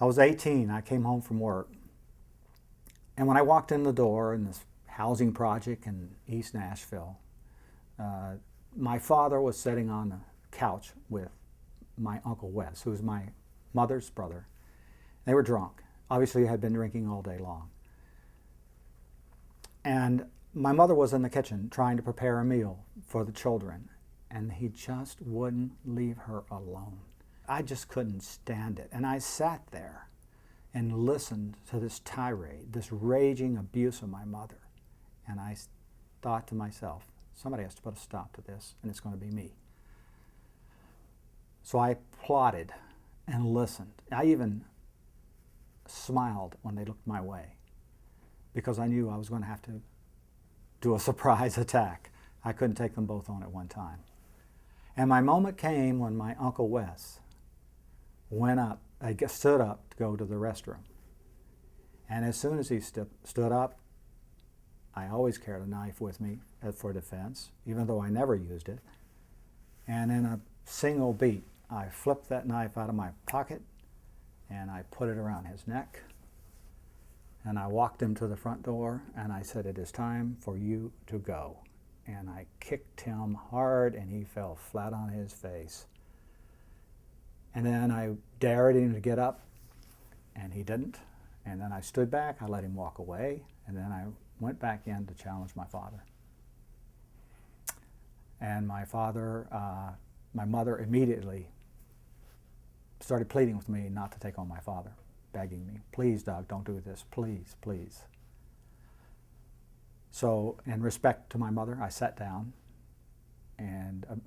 I was 18. I came home from work. And when I walked in the door in this housing project in East Nashville, my father was sitting on the couch with my Uncle Wes, who was my mother's brother. They were drunk. Obviously, had been drinking all day long. And my mother was in the kitchen trying to prepare a meal for the children, and he just wouldn't leave her alone. I just couldn't stand it. And I sat there and listened to this tirade, this raging abuse of my mother. And I thought to myself, somebody has to put a stop to this, and it's going to be me. So I plotted and listened. I even smiled when they looked my way, because I knew I was going to have to do a surprise attack. I couldn't take them both on at one time. And my moment came when my Uncle Wes stood up to go to the restroom. And as soon as he stood up, I always carried a knife with me for defense, even though I never used it. And in a single beat, I flipped that knife out of my pocket and I put it around his neck. And I walked him to the front door and I said, "It is time for you to go." And I kicked him hard and he fell flat on his face. And then I dared him to get up and he didn't. And then I stood back, I let him walk away, and then I went back in to challenge my father. And my mother immediately started pleading with me not to take on my father, begging me, "Please, Doug, don't do this, please, please." So in respect to my mother, I sat down and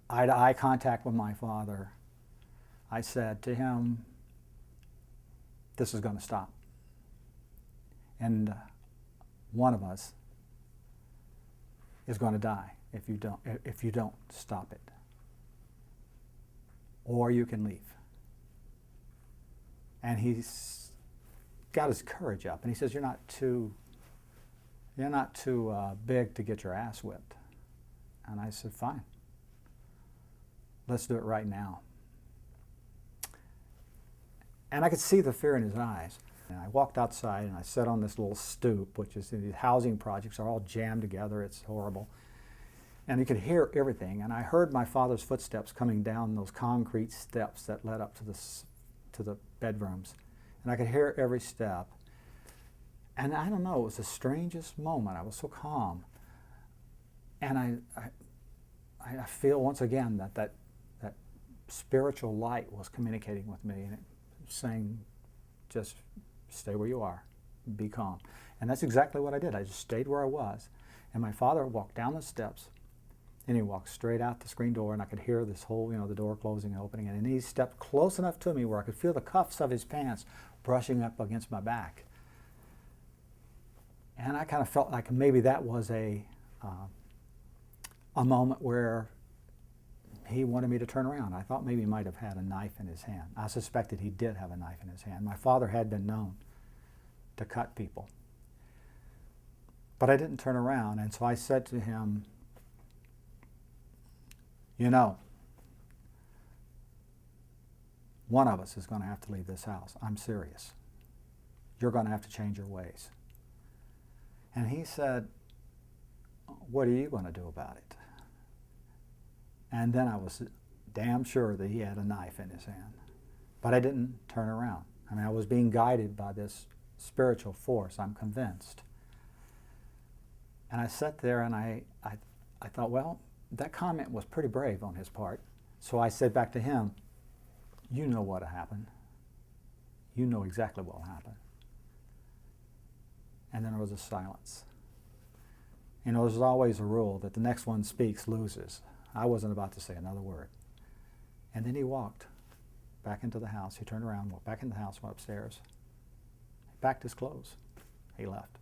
eye-to-eye contact with my father. I said to him, "This is going to stop. And one of us is going to die if you don't stop it. Or you can leave." And he's got his courage up and he says, you're not too big to get your ass whipped." And I said, "Fine. Let's do it right now." And I could see the fear in his eyes. And I walked outside and I sat on this little stoop, which is these housing projects are all jammed together. It's horrible. And you could hear everything. And I heard my father's footsteps coming down those concrete steps that led up to the bedrooms. And I could hear every step. And I don't know, it was the strangest moment. I was so calm. And I feel once again that spiritual light was communicating with me and saying, just stay where you are, be calm. And that's exactly what I did. I just stayed where I was. And my father walked down the steps and he walked straight out the screen door, and I could hear this whole, the door closing and opening. And he stepped close enough to me where I could feel the cuffs of his pants brushing up against my back. And I kind of felt like maybe that was a moment where he wanted me to turn around. I thought maybe he might have had a knife in his hand. I suspected he did have a knife in his hand. My father had been known to cut people. But I didn't turn around, and so I said to him, one of us is going to have to leave this house. I'm serious. You're going to have to change your ways. And he said, "What are you going to do about it?" And then I was damn sure that he had a knife in his hand. But I didn't turn around. I mean, I was being guided by this spiritual force, I'm convinced. And I sat there and I thought, well, that comment was pretty brave on his part. So I said back to him, "You know what'll happen. You know exactly what will happen." And then there was a silence. There's always a rule that the next one speaks loses. I wasn't about to say another word. And then he walked back into the house. He turned around, walked back into the house, went upstairs. He packed his clothes. He left.